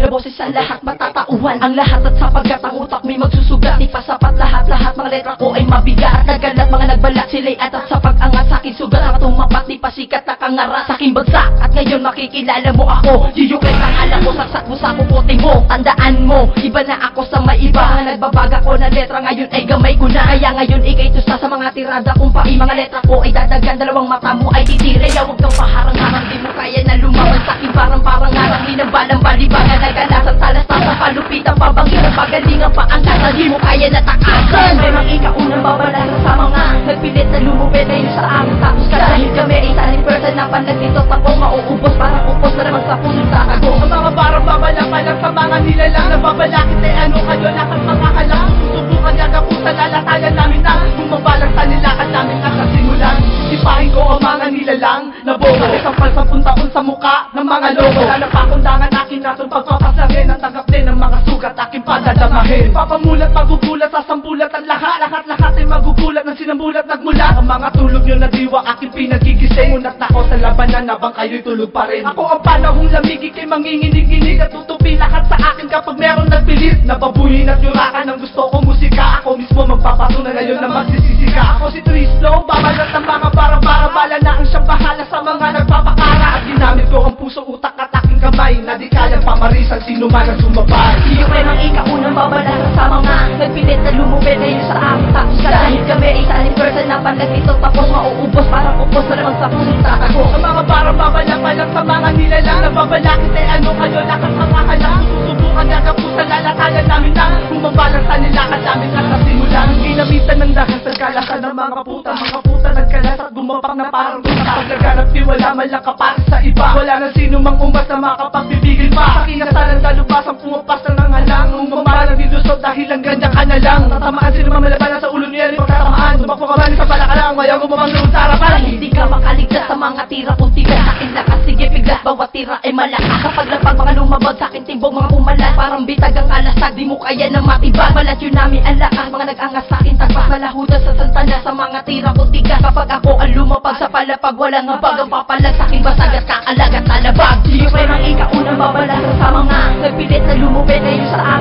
na boses sa lahat matatauhan ang lahat at sapagkat ang utak may magsusugat. Di pa sapat lahat mga letra ko ay mabigat. Nagalat mga nagbalat sila'y atat sa pag-angat sa akin sugat. Ang tumapat di pa sikat na kangarat sa aking bagsak. At ngayon makikilala mo ako. Yuyukay ang alam mo, saksak mo sa puputi mo. Tandaan mo, iba na ako sa may iba. Mga nagbabaga ko na letra ngayon ay gamay ko na. Kaya ngayon ikay tusta sa mga tirada kung pa mga letra ko ay dadagan. Dalawang mata mo ay titire. Huwag kang paharang-harang, di mo kaya na lumaban sa akin. Parang harang, linambalang balibangan. Nagalasan, talas-tasan, palupitan, pabanginan, pagalingan pa ang kasa. Di mo kaya na takasan. May mga ikaunang babalasa sa mga nagpilit na lumupit na yun sa amin. Tapos ka dahil kami ay saling person na panagnitot ako. Mauubos, parang upos na naman sa puso sa ako. Ang mga parang babala-balang sa mga nilalang. Nababalakit ay ano kayo lahat mga halang. Susubukan niya na po sa lalatayan namin na bumabalang sa nilakan namin at sa simulan. Ipahin ko ang mga nilalang na bobo. Sampal sa puntaon sa muka ng mga logo. Wala pa kundangan akin natin pagpapasarin. Ang tanggap din ng mga sugat aking padadamahin. Papamulat, magugulat, sasambulat ang lahat. Lahat ay magugulat ng sinambulat nagmula. Ang mga tulog nyo na diwa aking pinagigising. Ngunat na ako sa labanan habang kayo'y tulog pa rin. Ako ang panahong lamig, ikay manginginig-inig at tutupi lahat sa akin kapag meron nagpilit. Nababuhin at yurakan ang gusto ko musika. Ako mismo magpapatunan ngayon na magsisisika. Ako si Trislo, babalat ng mga para bala na ang siyang bahala sa mga nagpapakara. At ginamit ko ang puso, utak at aking kamay na di kayang pamarisan sino man ang sumabay. Iyo ay mga ikaunang babalasa sa mga nagpilit na lumupit na yun sa amin. Tapos ka dahil kami ay saling person na panagnitot tapos mauubos, parang upos na naman sa puso sa ako. Ang mga parang babala-balang sa mga nilalang. Nababalakit ay ano kayo lakas mga halang. Susubukan niya na po sa lalatayan namin na bumabalang sa nilakan namin at sa simulan. Ginamitan ng dahil sa kalasan ng mga puta nagkalas at bumapak na parang tuta. Paglaganap di wala man lang kapares sa iba. Wala na sino mang umas na makapagbibigil pa. Sa kinasalan dalubasang pumapas na ng halang. Umabalang nilusot dahil lang ganyan ka na lang. Tatamaan sino mamalabanan sa ulo niya rin pagtatamaan. Tumakbo ka man sa palakalang mayaw gumamang noon sa harapan. Hindi ka makaligtas sa mga tira kung tigas sa akin lakas. Sige biglas, bawat tira ay malakas. Kapag lapag mga lumabag sa akin timbog mga pumalas. Parang bitag ang alasag, di mo kaya na matibag. Balat yun namin ang lakas, mga nag-angas sa akin tagpas. Malahuda sa santana sa mga tira kung tigas. Kapag ako ang lumapag sa palapag, walang habag. Ang papalag sa aking basag at kaalag at talabag. Iyo ay mga ikaunang babalasa sa mga nagpilit na lumupit na yun sa akin.